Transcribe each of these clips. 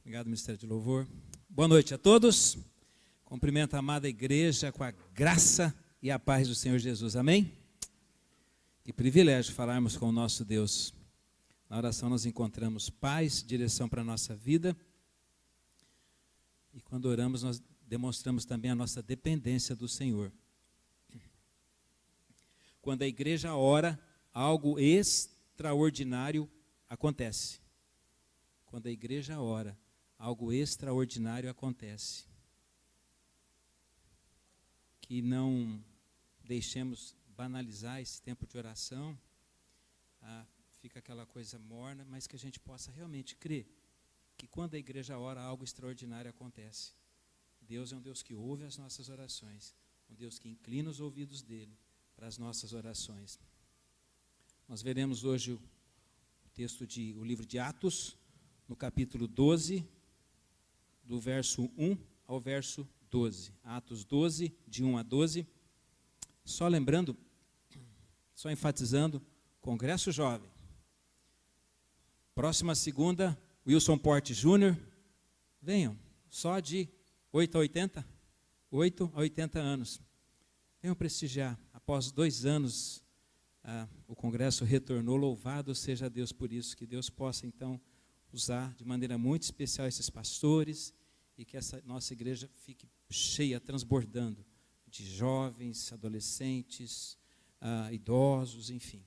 Obrigado, Ministério de Louvor. Boa noite a todos. Cumprimento a amada igreja com a graça e a paz do Senhor Jesus. Amém? Que privilégio falarmos com o nosso Deus. Na oração nós encontramos paz, direção para a nossa vida. E quando oramos nós demonstramos também a nossa dependência do Senhor. Quando a igreja ora, algo extraordinário acontece. Quando a igreja ora, algo extraordinário acontece. Que não deixemos banalizar esse tempo de oração, fica aquela coisa morna, mas que a gente possa realmente crer que quando a igreja ora, algo extraordinário acontece. Deus é um Deus que ouve as nossas orações, um Deus que inclina os ouvidos dele para as nossas orações. Nós veremos hoje o texto o livro de Atos, no capítulo 12, do verso 1 ao verso 12. Atos 12, de 1 a 12. Só lembrando, só enfatizando, Congresso Jovem. Próxima segunda, Wilson Porte Júnior. Venham, só de 8 a 80? 8 a 80 anos. Venham prestigiar. Após 2 anos, o Congresso retornou. Louvado seja Deus por isso. Que Deus possa, então, usar de maneira muito especial esses pastores e que essa nossa igreja fique cheia, transbordando de jovens, adolescentes, idosos, enfim.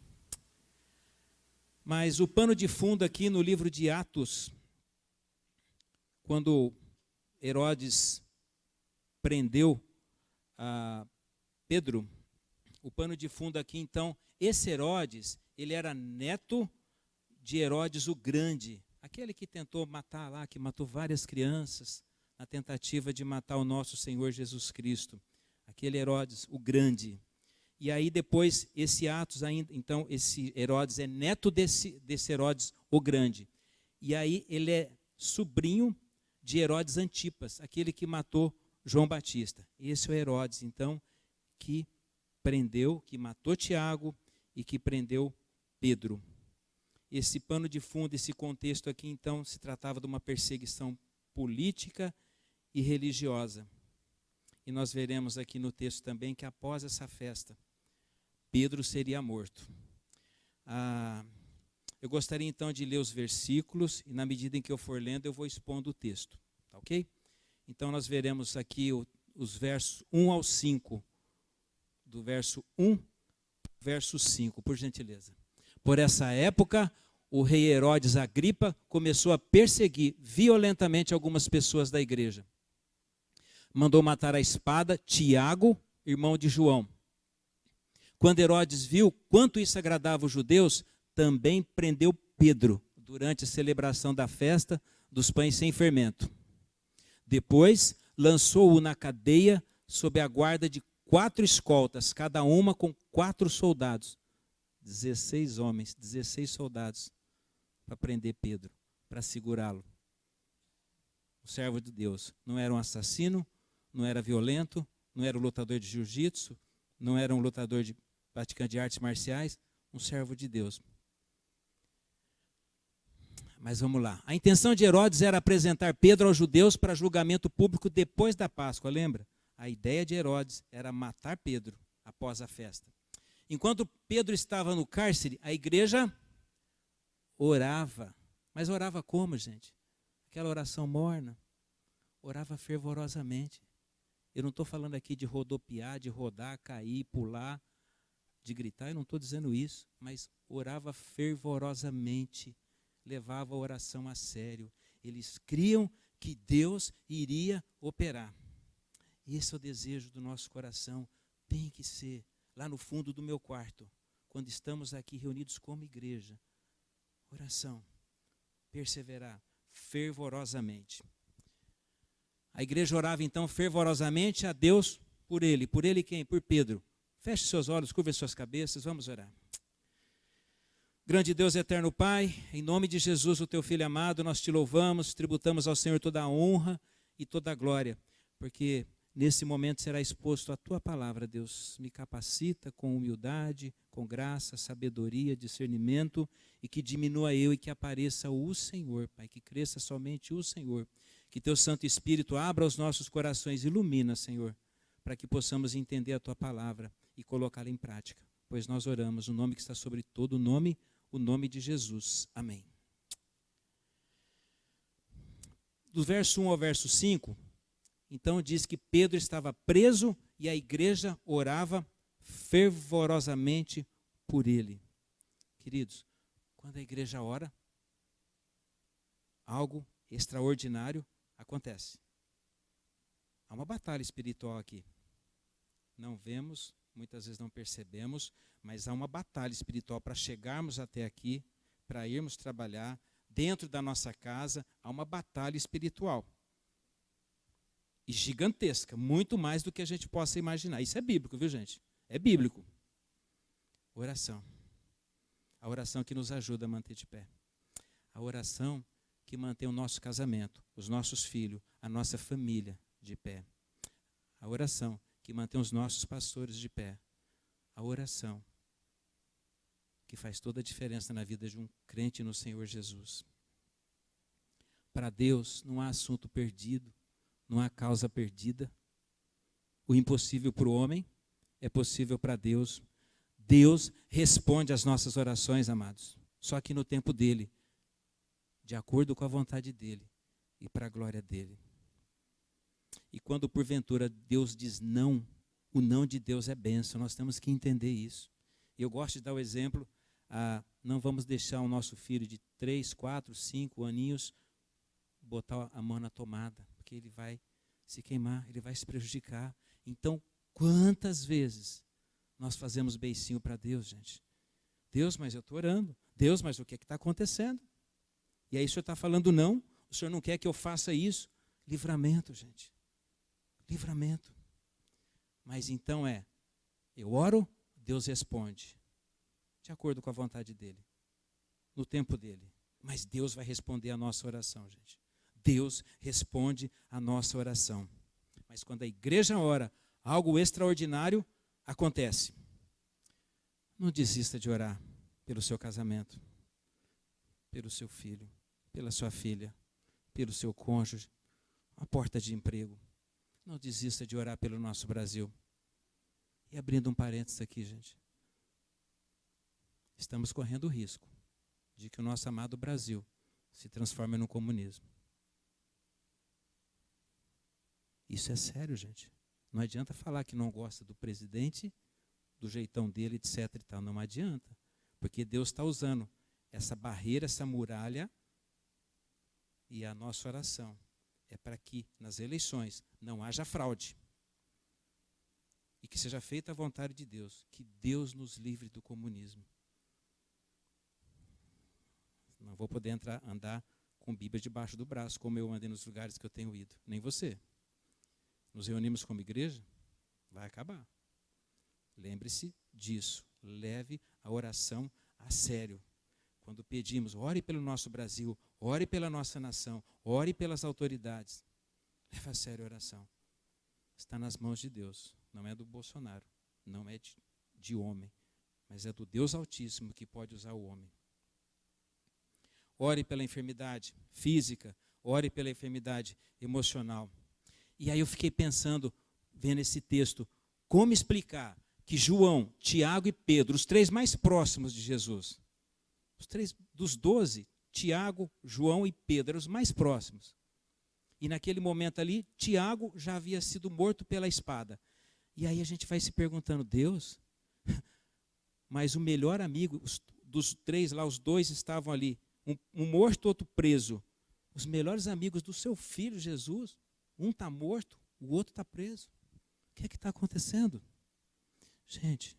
Mas o pano de fundo aqui no livro de Atos, quando Herodes prendeu Pedro, o pano de fundo aqui, então, esse Herodes, ele era neto de Herodes o Grande, aquele que tentou matar lá, que matou várias crianças, na tentativa de matar o nosso Senhor Jesus Cristo. Aquele Herodes o Grande. E aí depois, esse Atos ainda, então, esse Herodes é neto desse Herodes o Grande. E aí ele é sobrinho de Herodes Antipas, aquele que matou João Batista. Esse é o Herodes, então, que matou Tiago e que prendeu Pedro. Esse pano de fundo, esse contexto aqui, então, se tratava de uma perseguição política e religiosa. E nós veremos aqui no texto também que após essa festa, Pedro seria morto. Eu gostaria então de ler os versículos e na medida em que eu for lendo eu vou expondo o texto, tá ok? Então nós veremos aqui os versos 1 ao 5, do verso 1 ao verso 5, por gentileza. Por essa época, o rei Herodes Agripa começou a perseguir violentamente algumas pessoas da igreja. Mandou matar à espada Tiago, irmão de João. Quando Herodes viu quanto isso agradava os judeus, também prendeu Pedro durante a celebração da festa dos pães sem fermento. Depois, lançou-o na cadeia sob a guarda de 4 escoltas, cada uma com 4 soldados. 16 homens, 16 soldados para prender Pedro, para segurá-lo. O servo de Deus não era um assassino, não era violento, não era um lutador de jiu-jitsu, não era um lutador praticante de artes marciais, um servo de Deus. Mas vamos lá. A intenção de Herodes era apresentar Pedro aos judeus para julgamento público depois da Páscoa, lembra? A ideia de Herodes era matar Pedro após a festa. Enquanto Pedro estava no cárcere, a igreja orava. Mas orava como, gente? Aquela oração morna. Orava fervorosamente. Eu não estou falando aqui de rodopiar, de rodar, cair, pular, de gritar. Eu não estou dizendo isso. Mas orava fervorosamente. Levava a oração a sério. Eles criam que Deus iria operar. Esse é o desejo do nosso coração. Tem que ser. Lá no fundo do meu quarto, quando estamos aqui reunidos como igreja, oração, perseverar fervorosamente. A igreja orava então fervorosamente a Deus por ele. Por ele quem? Por Pedro. Feche seus olhos, curve suas cabeças, vamos orar. Grande Deus, eterno Pai, em nome de Jesus, o teu Filho amado, nós te louvamos, tributamos ao Senhor toda a honra e toda a glória, porque nesse momento será exposto a tua palavra, Deus. Me capacita com humildade, com graça, sabedoria, discernimento, e que diminua eu e que apareça o Senhor, Pai, que cresça somente o Senhor. Que teu Santo Espírito abra os nossos corações, ilumina, Senhor, para que possamos entender a tua palavra e colocá-la em prática. Pois nós oramos no nome que está sobre todo nome, o nome de Jesus. Amém. Do verso 1 ao verso 5, então diz que Pedro estava preso e a igreja orava fervorosamente por ele. Queridos, quando a igreja ora, algo extraordinário acontece. Há uma batalha espiritual aqui. Não vemos, muitas vezes não percebemos, mas há uma batalha espiritual para chegarmos até aqui, para irmos trabalhar. Dentro da nossa casa, há uma batalha espiritual. E gigantesca, muito mais do que a gente possa imaginar. Isso é bíblico, viu, gente? É bíblico. Oração. A oração que nos ajuda a manter de pé. A oração que mantém o nosso casamento, os nossos filhos, a nossa família de pé. A oração que mantém os nossos pastores de pé. A oração que faz toda a diferença na vida de um crente no Senhor Jesus. Para Deus não há assunto perdido, não há causa perdida. O impossível para o homem é possível para Deus. Deus responde às nossas orações, amados, só que no tempo dele, de acordo com a vontade dele e para a glória dele. E quando porventura Deus diz não, o não de Deus é bênção, nós temos que entender isso. Eu gosto de dar o exemplo, não vamos deixar o nosso filho de 3, 4, 5 aninhos botar a mão na tomada, porque ele vai se queimar, ele vai se prejudicar. Então, quantas vezes nós fazemos beicinho para Deus, gente? Deus, mas eu estou orando. Deus, mas o que está acontecendo? E aí o Senhor está falando não, o Senhor não quer que eu faça isso. Livramento, gente. Livramento. Mas então eu oro, Deus responde. De acordo com a vontade dEle. No tempo dEle. Mas Deus vai responder a nossa oração, gente. Deus responde a nossa oração. Mas quando a igreja ora, algo extraordinário acontece. Não desista de orar pelo seu casamento, pelo seu filho, pela sua filha, pelo seu cônjuge, a porta de emprego. Não desista de orar pelo nosso Brasil. E abrindo um parênteses aqui, gente. Estamos correndo o risco de que o nosso amado Brasil se transforme no comunismo. Isso é sério, gente. Não adianta falar que não gosta do presidente, do jeitão dele, etc. e tal. Não adianta. Porque Deus está usando essa barreira, essa muralha, e a nossa oração é para que nas eleições não haja fraude. E que seja feita a vontade de Deus. Que Deus nos livre do comunismo. Não vou poder andar com Bíblia debaixo do braço, como eu andei nos lugares que eu tenho ido. Nem você. Nos reunimos como igreja, vai acabar. Lembre-se disso. Leve a oração a sério. Quando pedimos, ore pelo nosso Brasil, ore pela nossa nação, ore pelas autoridades. Leve a sério a oração. Está nas mãos de Deus. Não é do Bolsonaro, não é de homem, mas é do Deus Altíssimo que pode usar o homem. Ore pela enfermidade física, ore pela enfermidade emocional. E aí eu fiquei pensando, vendo esse texto, como explicar que João, Tiago e Pedro, os três mais próximos de Jesus, os três dos 12, Tiago, João e Pedro eram os mais próximos. E naquele momento ali, Tiago já havia sido morto pela espada. E aí a gente vai se perguntando, Deus, mas o melhor amigo, dos três lá, os dois estavam ali, um morto, outro preso. Os melhores amigos do seu filho, Jesus, um está morto, o outro está preso. O que é que está acontecendo? Gente,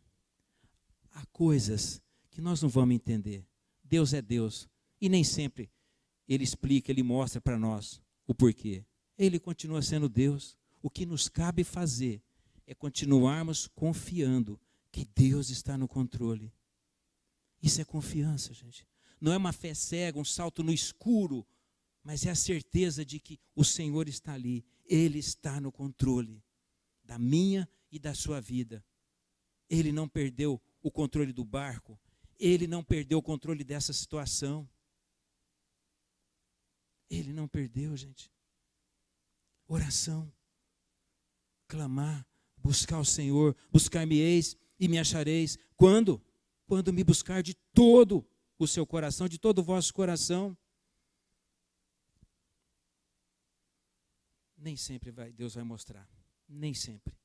há coisas que nós não vamos entender. Deus é Deus. E nem sempre Ele explica, Ele mostra para nós o porquê. Ele continua sendo Deus. O que nos cabe fazer é continuarmos confiando que Deus está no controle. Isso é confiança, gente. Não é uma fé cega, um salto no escuro, mas é a certeza de que o Senhor está ali. Ele está no controle da minha e da sua vida. Ele não perdeu o controle do barco, ele não perdeu o controle dessa situação. Ele não perdeu, gente. Oração, clamar, buscar o Senhor, buscar-me-eis e me achareis. Quando? Quando me buscar de todo o seu coração, de todo o vosso coração. Nem sempre Deus vai mostrar, nem sempre.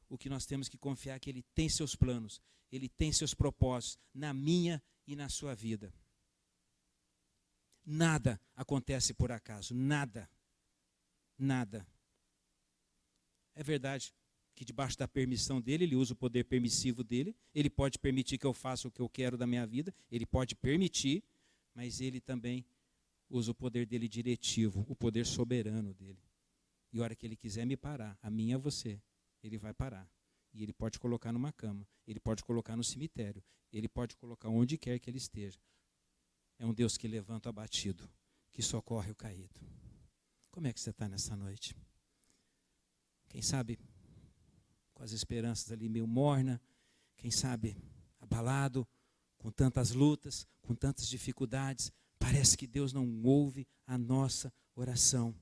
O que nós temos que confiar é que Ele tem seus planos, Ele tem seus propósitos na minha e na sua vida. Nada acontece por acaso, nada, nada. É verdade que debaixo da permissão dele, Ele usa o poder permissivo dele, Ele pode permitir que eu faça o que eu quero da minha vida, Ele pode permitir, mas Ele também usa o poder dele diretivo, o poder soberano dele. E a hora que Ele quiser me parar, a mim e a você, Ele vai parar. E Ele pode colocar numa cama, Ele pode colocar no cemitério, Ele pode colocar onde quer que Ele esteja. É um Deus que levanta o abatido, que socorre o caído. Como é que você está nessa noite? Quem sabe com as esperanças ali meio morna, quem sabe abalado, com tantas lutas, com tantas dificuldades, parece que Deus não ouve a nossa oração.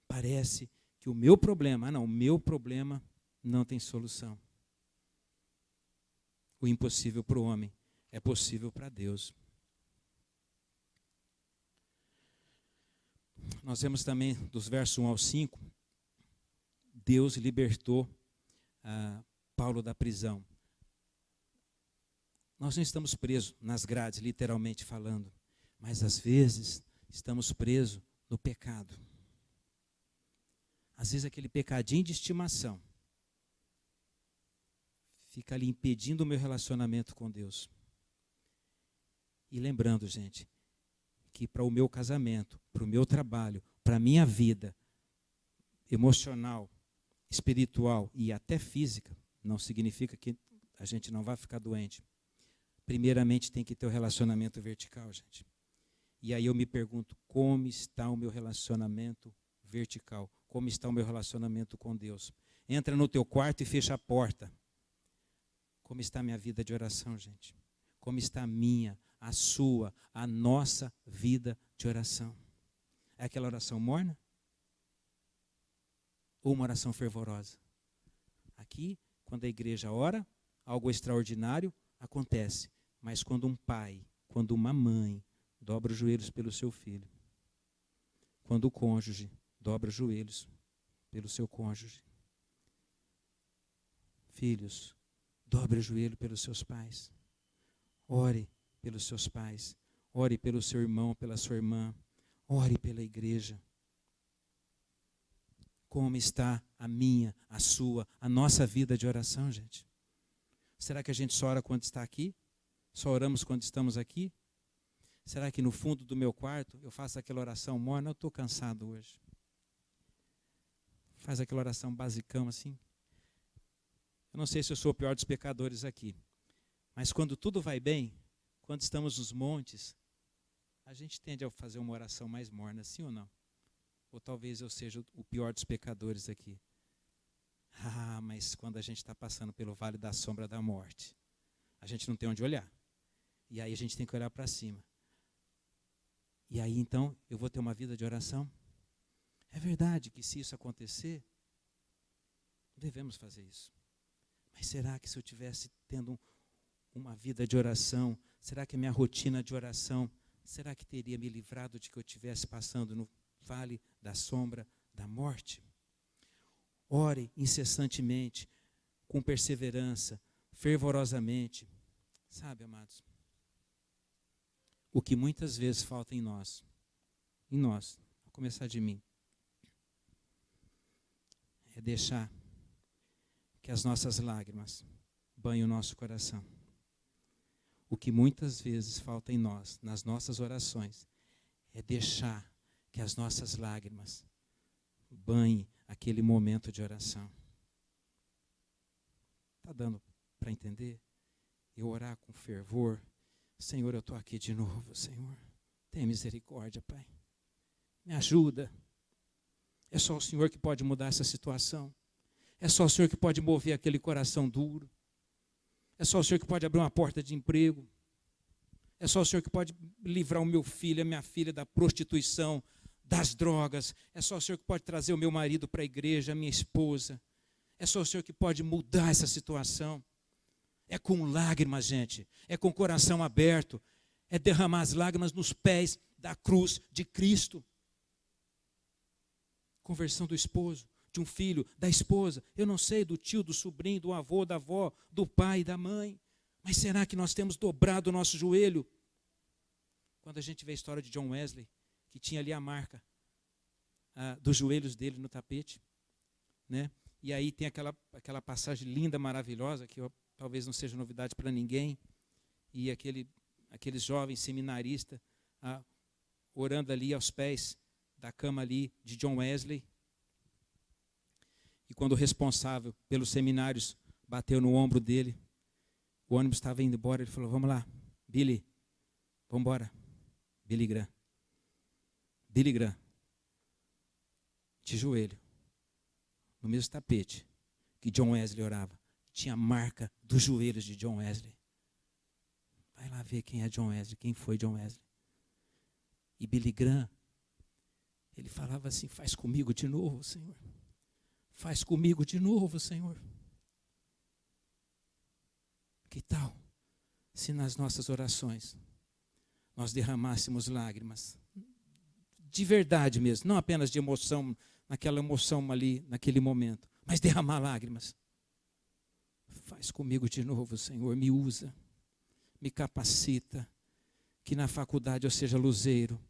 Parece que o meu problema, o meu problema não tem solução. O impossível para o homem é possível para Deus. Nós vemos também, dos versos 1 ao 5, Deus libertou Paulo da prisão. Nós não estamos presos nas grades, literalmente falando, mas às vezes estamos presos no pecado. Às vezes aquele pecadinho de estimação fica ali impedindo o meu relacionamento com Deus. E lembrando, gente, que para o meu casamento, para o meu trabalho, para a minha vida emocional, espiritual e até física, não significa que a gente não vai ficar doente. Primeiramente tem que ter o relacionamento vertical, gente. E aí eu me pergunto, como está o meu relacionamento vertical? Como está o meu relacionamento com Deus? Entra no teu quarto e fecha a porta. Como está a minha vida de oração, gente? Como está a minha, a sua, a nossa vida de oração? É aquela oração morna? Ou uma oração fervorosa? Aqui, quando a igreja ora, algo extraordinário acontece. Mas quando um pai, quando uma mãe dobra os joelhos pelo seu filho, quando o cônjuge dobra os joelhos pelo seu cônjuge, filhos, dobre o joelho pelos seus pais, ore pelos seus pais, ore pelo seu irmão, pela sua irmã, ore pela igreja. Como está a minha, a sua, a nossa vida de oração, gente? Será que a gente só ora quando está aqui? Só oramos quando estamos aqui? Será que no fundo do meu quarto eu faço aquela oração morna? Eu estou cansado hoje. Faz aquela oração basicão assim. Eu não sei se eu sou o pior dos pecadores aqui, mas quando tudo vai bem, quando estamos nos montes, a gente tende a fazer uma oração mais morna, sim ou não? Ou talvez eu seja o pior dos pecadores aqui. Mas quando a gente está passando pelo vale da sombra da morte, a gente não tem onde olhar. E aí a gente tem que olhar para cima. E aí então eu vou ter uma vida de oração? É verdade que se isso acontecer, devemos fazer isso. Mas será que se eu tivesse tendo uma vida de oração, será que a minha rotina de oração, será que teria me livrado de que eu estivesse passando no vale da sombra da morte? Ore incessantemente, com perseverança, fervorosamente. Sabe, amados, o que muitas vezes falta em nós, a começar de mim, é deixar que as nossas lágrimas banhem o nosso coração. O que muitas vezes falta em nós, nas nossas orações, é deixar que as nossas lágrimas banhem aquele momento de oração. Está dando para entender? Eu orar com fervor. Senhor, eu estou aqui de novo, Senhor. Tenha misericórdia, Pai. Me ajuda. É só o Senhor que pode mudar essa situação. É só o Senhor que pode mover aquele coração duro. É só o Senhor que pode abrir uma porta de emprego. É só o Senhor que pode livrar o meu filho, a minha filha da prostituição, das drogas. É só o Senhor que pode trazer o meu marido para a igreja, a minha esposa. É só o Senhor que pode mudar essa situação. É com lágrimas, gente. É com o coração aberto. É derramar as lágrimas nos pés da cruz de Cristo. Conversão do esposo, de um filho, da esposa. Eu não sei, do tio, do sobrinho, do avô, da avó, do pai, da mãe. Mas será que nós temos dobrado o nosso joelho? Quando a gente vê a história de John Wesley, que tinha ali a marca dos joelhos dele no tapete, né? E aí tem aquela passagem linda, maravilhosa, que talvez não seja novidade para ninguém, e aquele jovem seminarista orando ali aos pés da cama ali de John Wesley, e quando o responsável pelos seminários bateu no ombro dele, o ônibus estava indo embora, ele falou: vamos lá, Billy, vamos embora. Billy Graham, de joelho, no mesmo tapete que John Wesley orava, tinha a marca dos joelhos de John Wesley. Vai lá ver quem é John Wesley, quem foi John Wesley. E Billy Graham, ele falava assim: faz comigo de novo, Senhor. Faz comigo de novo, Senhor. Que tal se nas nossas orações nós derramássemos lágrimas, de verdade mesmo, não apenas de emoção, naquela emoção ali, naquele momento, mas derramar lágrimas. Faz comigo de novo, Senhor, me usa, me capacita, que na faculdade eu seja luzeiro,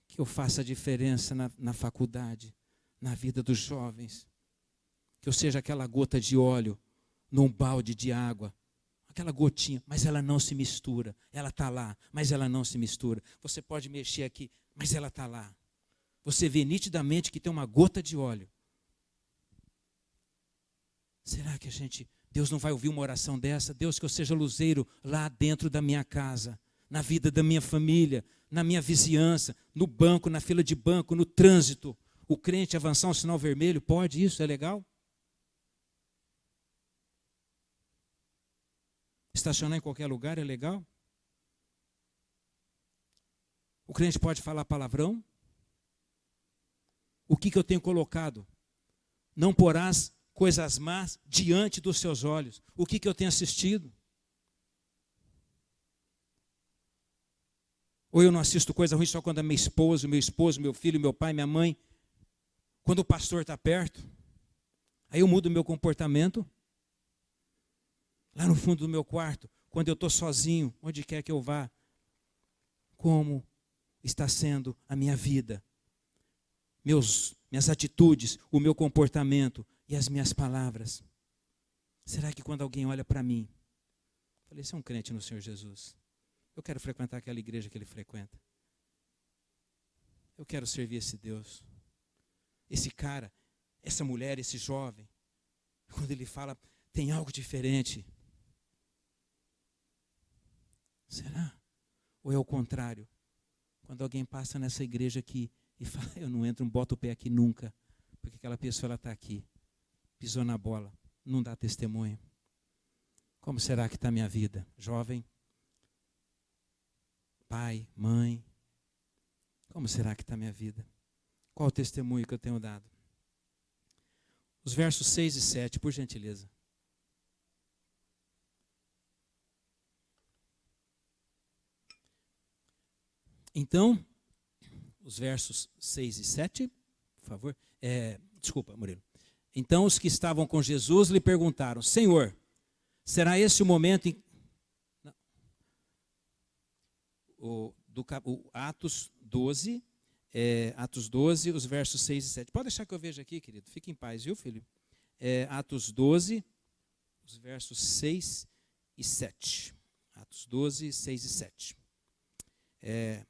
que eu faça a diferença na faculdade, na vida dos jovens, que eu seja aquela gota de óleo num balde de água, aquela gotinha, mas ela não se mistura. Ela está lá, mas ela não se mistura. Você pode mexer aqui, mas ela está lá. Você vê nitidamente que tem uma gota de óleo. Será que Deus não vai ouvir uma oração dessa? Deus, que eu seja luzeiro lá dentro da minha casa, na vida da minha família, na minha vizinhança, no banco, na fila de banco, no trânsito. O crente avançar um sinal vermelho, pode isso? É legal? Estacionar em qualquer lugar é legal? O crente pode falar palavrão? O que eu tenho colocado? Não porás coisas más diante dos seus olhos. O que eu tenho assistido? Ou eu não assisto coisa ruim só quando é meu esposo, meu filho, meu pai, minha mãe? Quando o pastor está perto? Aí eu mudo o meu comportamento? Lá no fundo do meu quarto, quando eu estou sozinho, onde quer que eu vá, como está sendo a minha vida, minhas atitudes, o meu comportamento e as minhas palavras? Será que quando alguém olha para mim, eu falei: esse é um crente no Senhor Jesus, eu quero frequentar aquela igreja que ele frequenta, eu quero servir esse Deus, esse cara, essa mulher, esse jovem, quando ele fala, tem algo diferente. Será? Ou é o contrário? Quando alguém passa nessa igreja aqui e fala: eu não entro, não boto o pé aqui nunca, porque aquela pessoa está aqui, pisou na bola, não dá testemunho. Como será que está a minha vida? Jovem, pai, mãe, como será que está a minha vida? Qual o testemunho que eu tenho dado? Os versos 6 e 7, por gentileza. Então, os versos 6 e 7, por favor. Desculpa, Murilo. Então os que estavam com Jesus lhe perguntaram: Senhor, será esse o momento em... Não. Atos 12, os versos 6 e 7. Pode deixar que eu veja aqui, querido. Fique em paz, viu, filho? Atos 12, os versos 6 e 7. Atos 12, 6 e 7.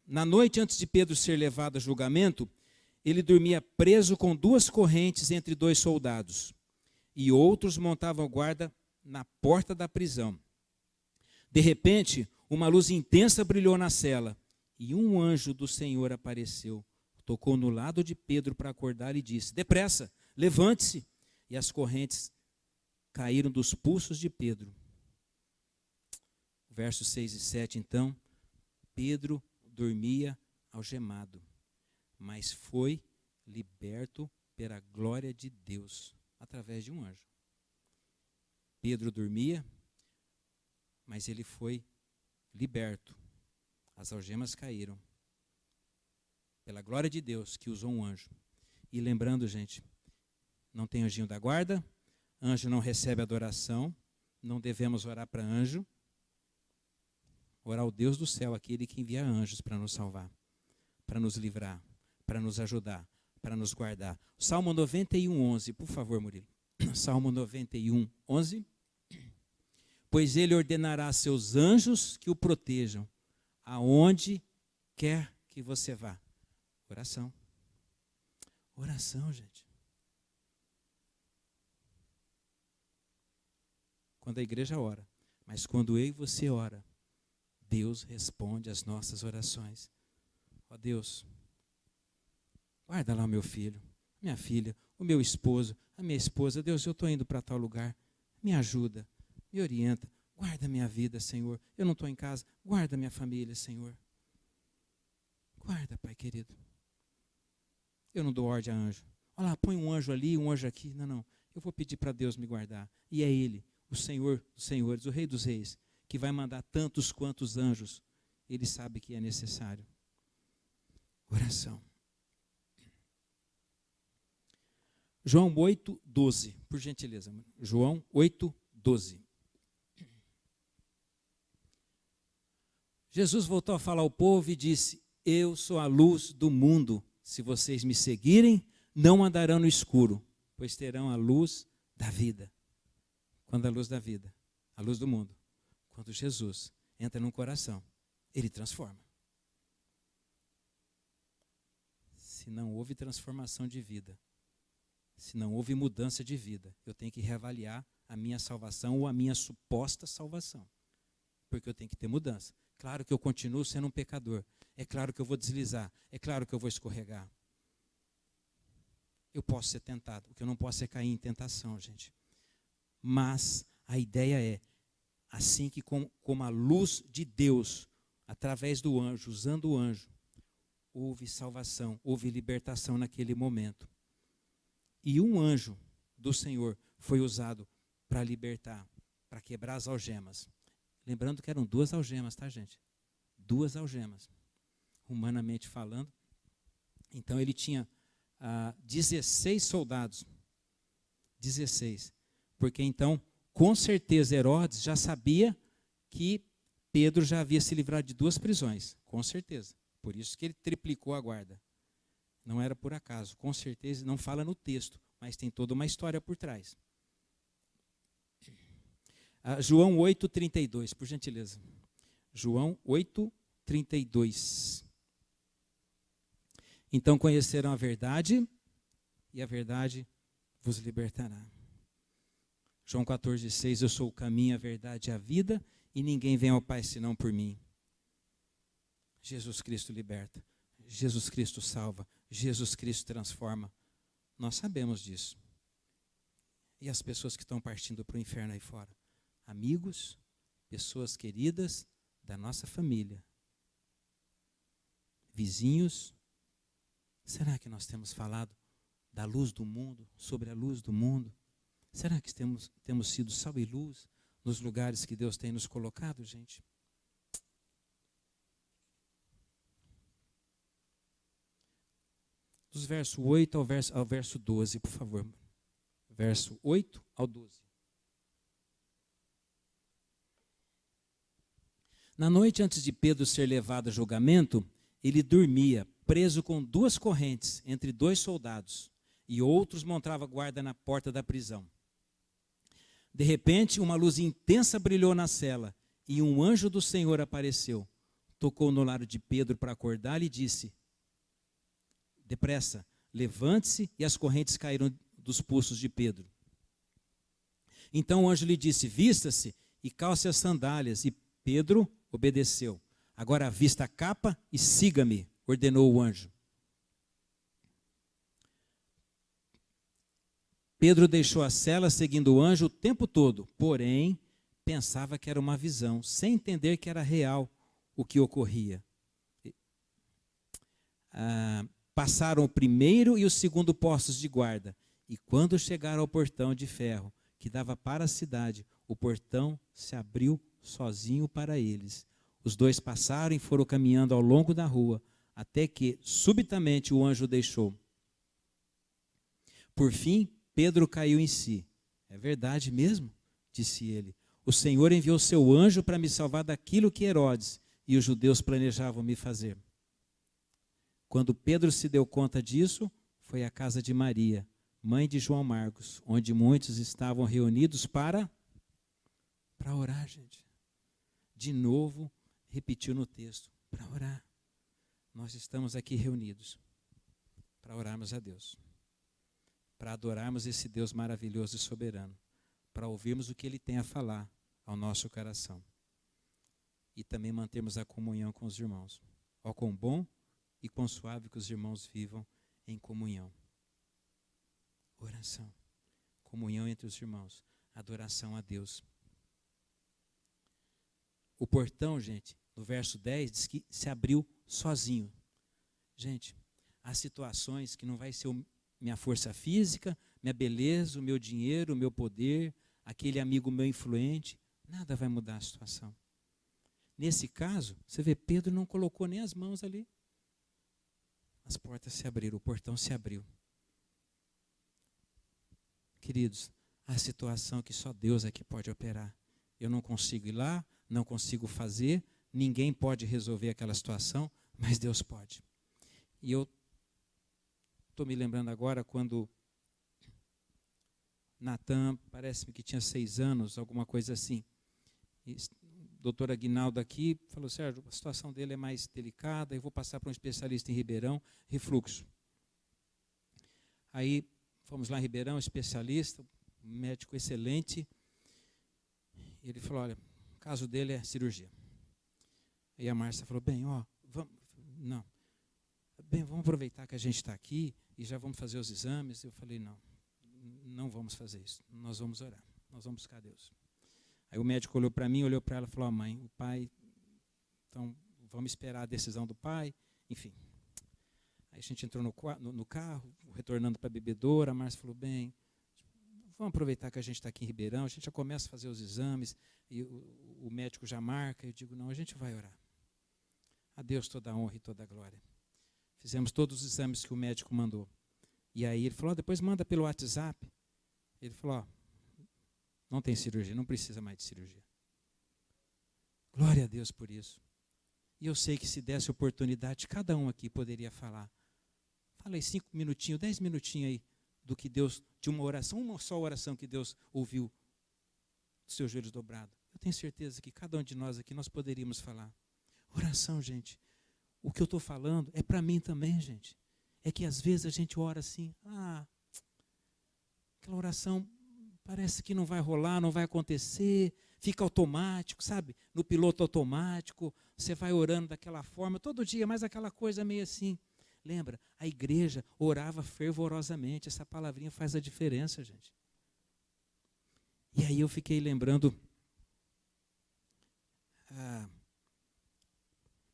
Na noite antes de Pedro ser levado a julgamento, ele dormia preso com 2 correntes entre 2 soldados, e outros montavam guarda na porta da prisão. De repente, uma luz intensa brilhou na cela, e um anjo do Senhor apareceu, tocou no lado de Pedro para acordar e disse: depressa, levante-se. E as correntes caíram dos pulsos de Pedro, versos 6 e 7, então, Pedro dormia algemado, mas foi liberto pela glória de Deus, através de um anjo. Pedro dormia, mas ele foi liberto. As algemas caíram, pela glória de Deus, que usou um anjo. E lembrando, gente, não tem anjinho da guarda, anjo não recebe adoração, não devemos orar para anjo. Orar ao Deus do céu, aquele que envia anjos para nos salvar, para nos livrar, para nos ajudar, para nos guardar. Salmo 91, 11, por favor, Murilo. Salmo 91, 11. Pois ele ordenará a seus anjos que o protejam, aonde quer que você vá. Oração. Oração, gente. Quando a igreja ora, mas quando eu e você ora, Deus responde às nossas orações. Ó Deus, guarda lá o meu filho, minha filha, o meu esposo, a minha esposa. Deus, eu estou indo para tal lugar, me ajuda, me orienta, guarda minha vida, Senhor. Eu não estou em casa, guarda minha família, Senhor. Guarda, Pai querido. Eu não dou ordem a anjo. Olha lá, põe um anjo ali, um anjo aqui. Não, não. Eu vou pedir para Deus me guardar. E é Ele, o Senhor dos senhores, o Rei dos reis, que vai mandar tantos quantos anjos Ele sabe que é necessário. Oração. João 8, 12, por gentileza. João 8, 12. Jesus voltou a falar ao povo e disse: eu sou a luz do mundo. Se vocês me seguirem, não andarão no escuro, pois terão a luz da vida. Quando a luz da vida, a luz do mundo, quando Jesus entra num coração, Ele transforma. Se não houve transformação de vida, se não houve mudança de vida, eu tenho que reavaliar a minha salvação ou a minha suposta salvação. Porque eu tenho que ter mudança. Claro que eu continuo sendo um pecador. É claro que eu vou deslizar. É claro que eu vou escorregar. Eu posso ser tentado. O que eu não posso é cair em tentação, gente. Mas a ideia é, assim que como a luz de Deus, através do anjo, usando o anjo, houve salvação, houve libertação naquele momento. E um anjo do Senhor foi usado para libertar, para quebrar as algemas. Lembrando que eram 2 algemas, tá, gente? 2 algemas, humanamente falando. Então ele tinha 16 soldados. 16. Porque então, com certeza, Herodes já sabia que Pedro já havia se livrado de 2 prisões. Com certeza. Por isso que ele triplicou a guarda. Não era por acaso. Com certeza, não fala no texto, mas tem toda uma história por trás. João 8, 32, por gentileza. João 8, 32. Então conhecerão a verdade, e a verdade vos libertará. João 14, 6, eu sou o caminho, a verdade e a vida, e ninguém vem ao Pai senão por mim. Jesus Cristo liberta, Jesus Cristo salva, Jesus Cristo transforma. Nós sabemos disso. E as pessoas que estão partindo para o inferno aí fora? Amigos, pessoas queridas da nossa família, vizinhos. Será que nós temos falado da luz do mundo, sobre a luz do mundo? Será que temos sido sal e luz nos lugares que Deus tem nos colocado, gente? Dos versos 8 ao verso 12, por favor. Verso 8 ao 12. Na noite antes de Pedro ser levado a julgamento, ele dormia, preso com 2 correntes, entre 2 soldados, e outros montavam guarda na porta da prisão. De repente, uma luz intensa brilhou na cela, e um anjo do Senhor apareceu. Tocou no lado de Pedro para acordar e disse: depressa, levante-se, e as correntes caíram dos pulsos de Pedro. Então o anjo lhe disse: vista-se e calce as sandálias, e Pedro obedeceu. Agora vista a capa e siga-me, ordenou o anjo. Pedro deixou a cela seguindo o anjo o tempo todo, porém, pensava que era uma visão, sem entender que era real o que ocorria. Passaram o primeiro e o segundo postos de guarda, e quando chegaram ao portão de ferro que dava para a cidade, o portão se abriu sozinho para eles. Os dois passaram e foram caminhando ao longo da rua, até que, subitamente, o anjo deixou. Por fim, Pedro caiu em si. É verdade mesmo? Disse ele. O Senhor enviou seu anjo para me salvar daquilo que Herodes e os judeus planejavam me fazer. Quando Pedro se deu conta disso, foi à casa de Maria, mãe de João Marcos, onde muitos estavam reunidos para orar, gente. De novo, repetiu no texto, para orar. Nós estamos aqui reunidos para orarmos a Deus, para adorarmos esse Deus maravilhoso e soberano, para ouvirmos o que Ele tem a falar ao nosso coração e também mantermos a comunhão com os irmãos. Ó, quão bom e quão suave que os irmãos vivam em comunhão. Oração, comunhão entre os irmãos, adoração a Deus. O portão, gente, no verso 10, diz que se abriu sozinho. Gente, há situações que não vai ser minha força física, minha beleza, o meu dinheiro, o meu poder, aquele amigo meu influente, nada vai mudar a situação. Nesse caso, você vê, Pedro não colocou nem as mãos ali. As portas se abriram, o portão se abriu. Queridos, há situação que só Deus é que pode operar. Eu não consigo ir lá, não consigo fazer, ninguém pode resolver aquela situação, mas Deus pode. E eu estou me lembrando agora quando Natan, parece-me que tinha 6 anos, alguma coisa assim. E o doutor Aguinaldo aqui falou, Sérgio, a situação dele é mais delicada, eu vou passar para um especialista em Ribeirão, refluxo. Aí fomos lá em Ribeirão, especialista, um médico excelente. Ele falou, olha, o caso dele é cirurgia. Aí a Márcia falou, vamos aproveitar que a gente está aqui e já vamos fazer os exames. Eu falei, não vamos fazer isso, nós vamos orar, nós vamos buscar Deus. Aí o médico olhou para mim, olhou para ela e falou, mãe, o pai, então vamos esperar a decisão do pai, enfim. Aí a gente entrou no carro, retornando para a bebedoura, a Márcia falou, vamos aproveitar que a gente está aqui em Ribeirão, a gente já começa a fazer os exames, e o médico já marca, eu digo, não, a gente vai orar. A Deus toda a honra e toda a glória. Fizemos todos os exames que o médico mandou. E aí ele falou, depois manda pelo WhatsApp. Ele falou, não tem cirurgia, não precisa mais de cirurgia. Glória a Deus por isso. E eu sei que se desse oportunidade, cada um aqui poderia falar. Fala aí 5 minutinhos, 10 minutinhos aí, do que Deus, de uma oração, uma só oração que Deus ouviu dos seus joelhos dobrados. Eu tenho certeza que cada um de nós aqui, nós poderíamos falar. Oração, gente. O que eu estou falando é para mim também, gente. É que às vezes a gente ora assim, aquela oração parece que não vai rolar, não vai acontecer, fica automático, sabe? No piloto automático, você vai orando daquela forma, todo dia, mas aquela coisa meio assim. Lembra? A igreja orava fervorosamente, essa palavrinha faz a diferença, gente. E aí eu fiquei lembrando,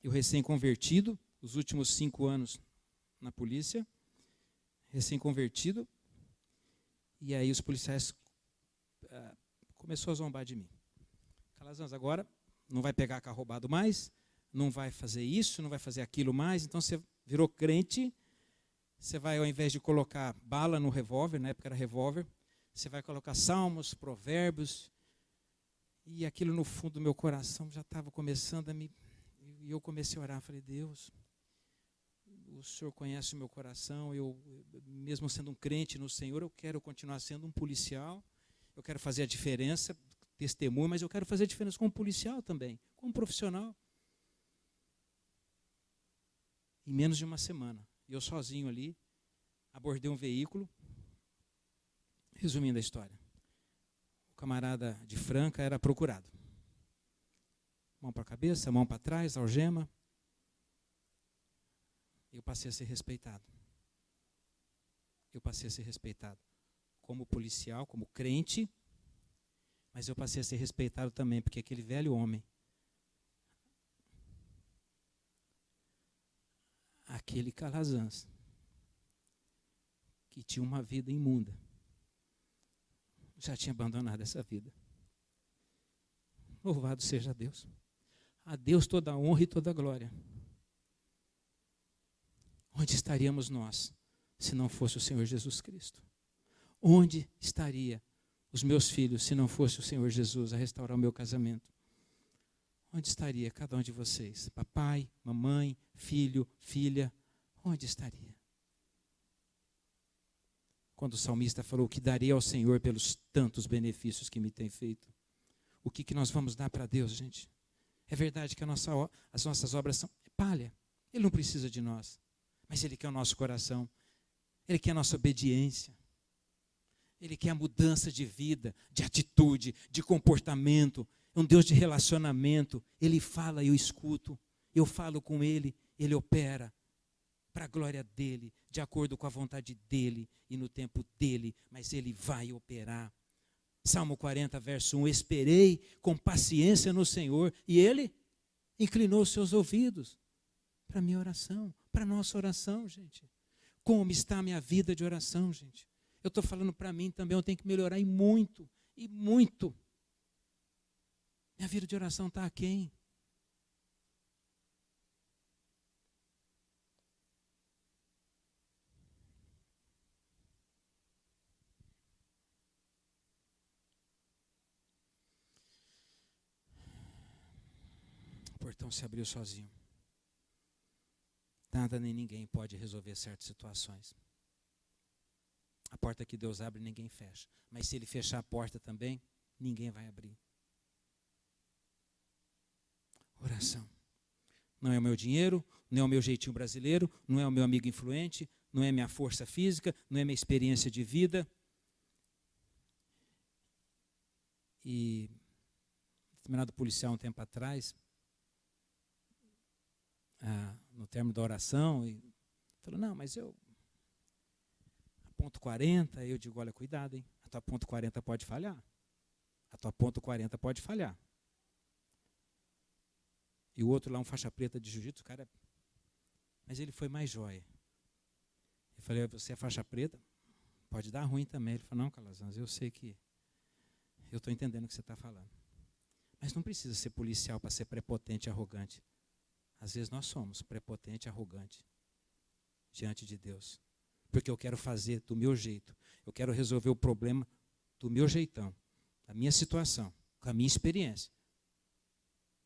eu recém-convertido, os últimos 5 anos na polícia, recém-convertido, e aí os policiais começou a zombar de mim. Calazans, agora não vai pegar carro roubado mais, não vai fazer isso, não vai fazer aquilo mais, então você virou crente, você vai, ao invés de colocar bala no revólver, na época era revólver, você vai colocar salmos, provérbios, e aquilo no fundo do meu coração já estava começando a me... E eu comecei a orar, falei, Deus, o Senhor conhece o meu coração, eu, mesmo sendo um crente no Senhor, eu quero continuar sendo um policial, eu quero fazer a diferença, testemunho, mas eu quero fazer a diferença como policial também, como profissional. Em menos de uma semana, eu sozinho ali, abordei um veículo, resumindo a história, o camarada de Franca era procurado. Mão para a cabeça, mão para trás, algema. Eu passei a ser respeitado. Eu passei a ser respeitado como policial, como crente, Mas eu passei a ser respeitado também, porque aquele velho homem, aquele Calazans, que tinha uma vida imunda, já tinha abandonado essa vida. Louvado seja Deus. A Deus toda a honra e toda a glória. Onde estaríamos nós, se não fosse o Senhor Jesus Cristo? Onde estaria os meus filhos, se não fosse o Senhor Jesus a restaurar o meu casamento? Onde estaria cada um de vocês? Papai, mamãe, filho, filha, onde estaria? Quando o salmista falou que darei ao Senhor pelos tantos benefícios que me tem feito. O que nós vamos dar para Deus, gente? É verdade que as nossas obras são palha. Ele não precisa de nós, mas Ele quer o nosso coração. Ele quer a nossa obediência. Ele quer a mudança de vida, de atitude, de comportamento. É um Deus de relacionamento. Ele fala e eu escuto. Eu falo com Ele, Ele opera para a glória dEle, de acordo com a vontade dEle e no tempo dEle, mas Ele vai operar. Salmo 40, verso 1, esperei com paciência no Senhor, e Ele inclinou os seus ouvidos para a minha oração, para a nossa oração, gente. Como está a minha vida de oração, gente? Eu estou falando para mim também, eu tenho que melhorar e muito, e muito. Minha vida de oração está aquém. O portão se abriu sozinho. Nada nem ninguém pode resolver certas situações. A porta que Deus abre, ninguém fecha. Mas se Ele fechar a porta também, ninguém vai abrir. Oração. Não é o meu dinheiro, não é o meu jeitinho brasileiro, não é o meu amigo influente, não é minha força física, não é minha experiência de vida. E um determinado policial um tempo atrás, no término da oração, e falou, não, mas eu, a ponto 40, eu digo, olha, cuidado, hein? A tua ponto 40 pode falhar. A tua ponto 40 pode falhar. E o outro lá, um faixa preta de jiu-jitsu, o cara, mas ele foi mais jóia. Eu falei, você é faixa preta? Pode dar ruim também. Ele falou, não, Calazans, eu sei que, eu estou entendendo o que você está falando. Mas não precisa ser policial para ser prepotente e arrogante. Às vezes nós somos prepotente e arrogante diante de Deus. Porque eu quero fazer do meu jeito. Eu quero resolver o problema do meu jeitão, da minha situação, com a minha experiência.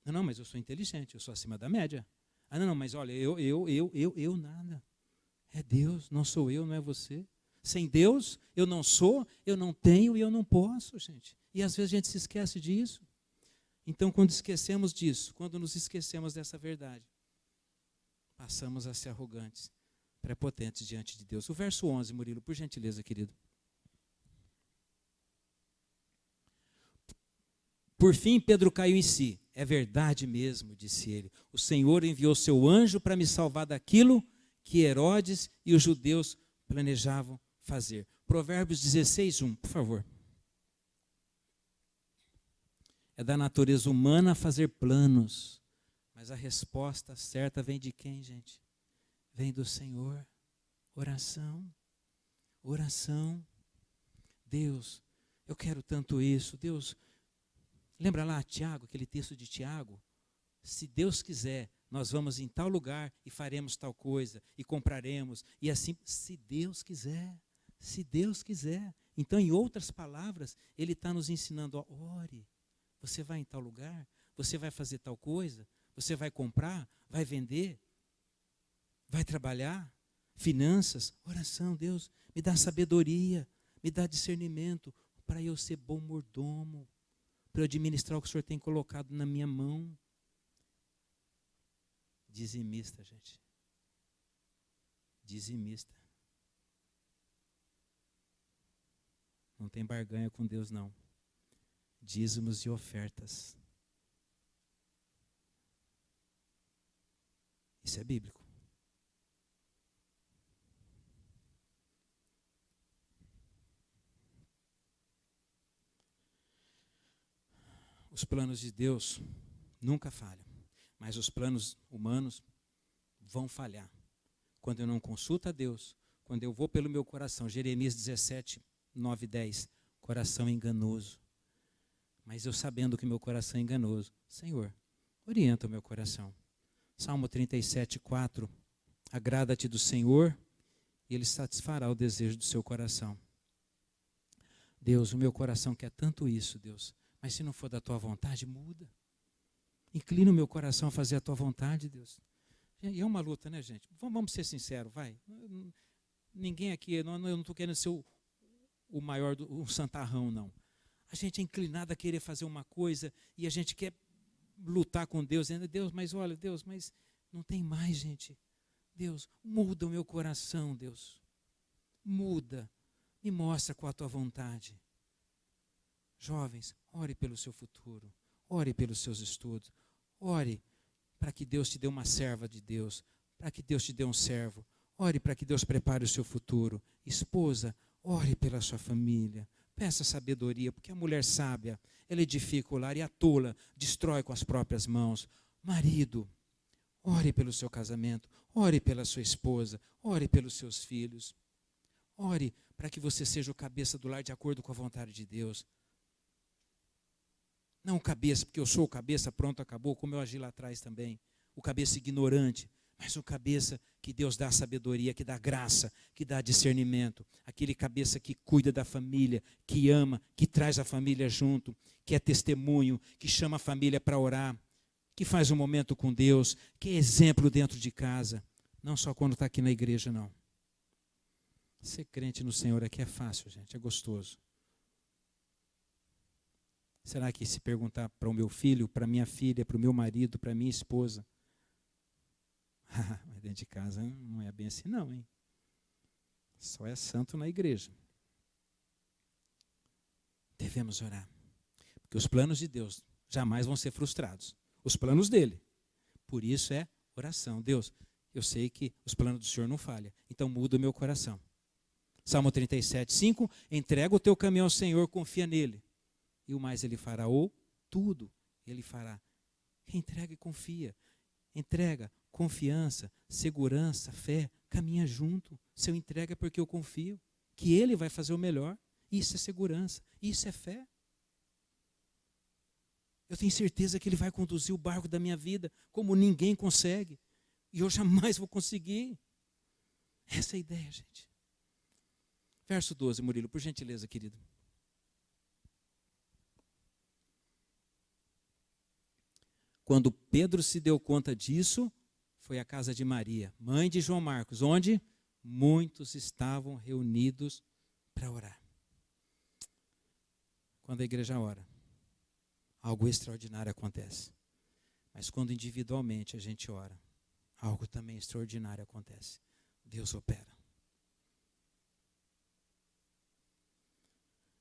Não, mas eu sou inteligente, eu sou acima da média. Não, mas olha, eu nada. É Deus, não sou eu, não é você. Sem Deus, eu não sou, eu não tenho e eu não posso, gente. E às vezes a gente se esquece disso. Então, quando esquecemos disso, quando nos esquecemos dessa verdade, passamos a ser arrogantes, prepotentes diante de Deus. O verso 11, Murilo, por gentileza, querido. Por fim, Pedro caiu em si. É verdade mesmo, disse ele. O Senhor enviou seu anjo para me salvar daquilo que Herodes e os judeus planejavam fazer. Provérbios 16, 1, por favor. É da natureza humana fazer planos, mas a resposta certa vem de quem, gente? Vem do Senhor. Oração, oração. Deus, eu quero tanto isso. Deus, lembra lá, Tiago, aquele texto de Tiago? Se Deus quiser, nós vamos em tal lugar e faremos tal coisa, e compraremos, e assim, se Deus quiser, se Deus quiser. Então, em outras palavras, Ele está nos ensinando, ó, ore. Você vai em tal lugar, você vai fazer tal coisa, você vai comprar, vai vender, vai trabalhar, finanças, oração, Deus, me dá sabedoria, me dá discernimento, para eu ser bom mordomo, para eu administrar o que o Senhor tem colocado na minha mão. Dizimista, gente. Dizimista. Não tem barganha com Deus, não. Dízimos e ofertas. Isso é bíblico. Os planos de Deus nunca falham, mas os planos humanos vão falhar. Quando eu não consulto a Deus, quando eu vou pelo meu coração, Jeremias 17, 9 e 10, coração enganoso. Mas eu sabendo que meu coração é enganoso, Senhor, orienta o meu coração. Salmo 37, 4, agrada-te do Senhor e Ele satisfará o desejo do seu coração. Deus, o meu coração quer tanto isso, Deus, mas se não for da tua vontade, muda. Inclina o meu coração a fazer a tua vontade, Deus. E é uma luta, né, gente? Vamos ser sinceros, vai. Ninguém aqui, eu não estou querendo ser o maior, um santarrão, não. A gente é inclinado a querer fazer uma coisa e a gente quer lutar com Deus, dizendo, Deus, mas olha, Deus, mas não tem mais, gente. Deus, muda o meu coração, Deus. Muda. Me mostra qual a tua vontade. Jovens, ore pelo seu futuro. Ore pelos seus estudos. Ore para que Deus te dê uma serva de Deus. Para que Deus te dê um servo. Ore para que Deus prepare o seu futuro. Esposa, ore pela sua família. Peça sabedoria, porque a mulher sábia, ela edifica o lar e a tola destrói com as próprias mãos. Marido, ore pelo seu casamento. Ore pela sua esposa. Ore pelos seus filhos. Ore para que você seja o cabeça do lar de acordo com a vontade de Deus. Não o cabeça, porque eu sou o cabeça, pronto, acabou, como eu agi lá atrás também. O cabeça ignorante, mas o cabeça que Deus dá sabedoria, que dá graça, que dá discernimento. Aquele cabeça que cuida da família, que ama, que traz a família junto, que é testemunho, que chama a família para orar, que faz um momento com Deus, que é exemplo dentro de casa. Não só quando está aqui na igreja, não. Ser crente no Senhor aqui é fácil, gente, é gostoso. Será que se perguntar para o meu filho, para minha filha, para o meu marido, para minha esposa, mas dentro de casa não é bem assim não, hein? Só é santo na igreja. Devemos orar, porque os planos de Deus jamais vão ser frustrados. Os planos dele. Por isso é oração. Deus, eu sei que os planos do Senhor não falham, então muda o meu coração. Salmo 37, 5, entrega o teu caminho ao Senhor, confia nele. E o mais ele fará, ou tudo ele fará. Entrega e confia. Entrega, confiança, segurança, fé, caminha junto. Se eu entrego é porque eu confio que ele vai fazer o melhor. Isso é segurança, isso é fé. Eu tenho certeza que ele vai conduzir o barco da minha vida como ninguém consegue. E eu jamais vou conseguir. Essa é a ideia, gente. Verso 12, Murilo, por gentileza, querido. Quando Pedro se deu conta disso, foi à casa de Maria, mãe de João Marcos, onde muitos estavam reunidos para orar. Quando a igreja ora, algo extraordinário acontece. Mas quando individualmente a gente ora, algo também extraordinário acontece. Deus opera.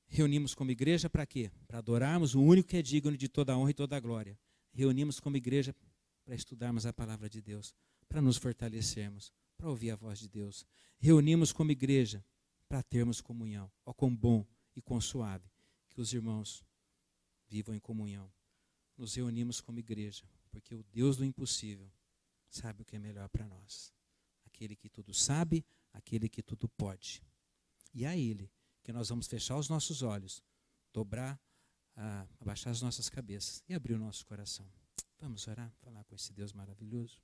Reunimos como igreja para quê? Para adorarmos o único que é digno de toda a honra e toda a glória. Reunimos como igreja para estudarmos a palavra de Deus, para nos fortalecermos, para ouvir a voz de Deus. Reunimos como igreja para termos comunhão. Ó, quão bom e quão suave que os irmãos vivam em comunhão. Nos reunimos como igreja, porque o Deus do impossível sabe o que é melhor para nós. Aquele que tudo sabe, aquele que tudo pode. E a Ele que nós vamos fechar os nossos olhos, dobrar, abaixar as nossas cabeças e abrir o nosso coração. Vamos orar, falar com esse Deus maravilhoso.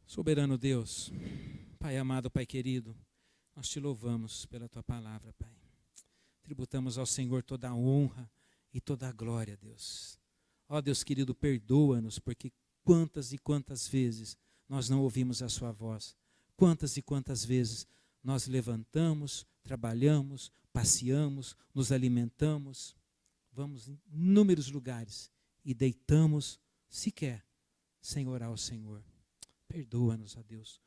Soberano Deus, Pai amado, Pai querido, nós te louvamos pela Tua palavra, Pai. Tributamos ao Senhor toda a honra e toda a glória, Deus. Ó Deus querido, perdoa-nos, porque quantas e quantas vezes nós não ouvimos a Sua voz. Quantas e quantas vezes nós levantamos, trabalhamos, passeamos, nos alimentamos, vamos em inúmeros lugares e deitamos sequer sem orar ao Senhor. Perdoa-nos, ó Deus.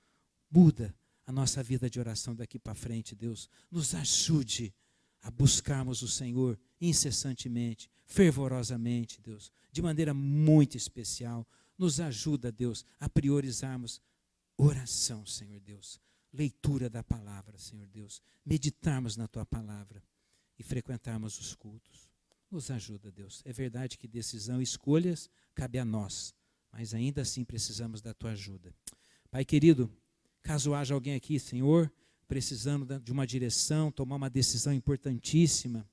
Muda a nossa vida de oração daqui para frente, Deus. Nos ajude a buscarmos o Senhor incessantemente, fervorosamente, Deus, de maneira muito especial. Nos ajuda, Deus, a priorizarmos oração, Senhor Deus. Leitura da palavra, Senhor Deus. Meditarmos na Tua palavra e frequentarmos os cultos. Nos ajuda, Deus. É verdade que decisão e escolhas cabe a nós, mas ainda assim precisamos da tua ajuda. Pai querido, caso haja alguém aqui, Senhor, precisando de uma direção, tomar uma decisão importantíssima,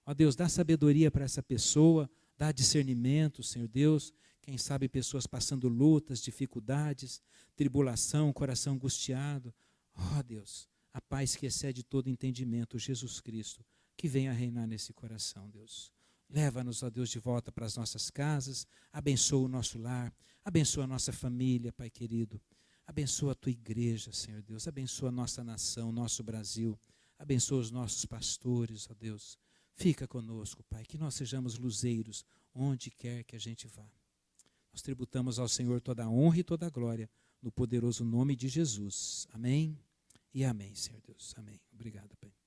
ó Deus, dá sabedoria para essa pessoa, dá discernimento, Senhor Deus. Quem sabe pessoas passando lutas, dificuldades, tribulação, coração angustiado. Ó Deus, a paz que excede todo entendimento, Jesus Cristo, que venha reinar nesse coração, Deus. Leva-nos, ó Deus, de volta para as nossas casas, abençoa o nosso lar, abençoa a nossa família, Pai querido. Abençoa a tua igreja, Senhor Deus, abençoa a nossa nação, nosso Brasil, abençoa os nossos pastores, ó Deus. Fica conosco, Pai, que nós sejamos luzeiros onde quer que a gente vá. Nós tributamos ao Senhor toda a honra e toda a glória, no poderoso nome de Jesus. Amém e amém, Senhor Deus. Amém. Obrigado, Pai.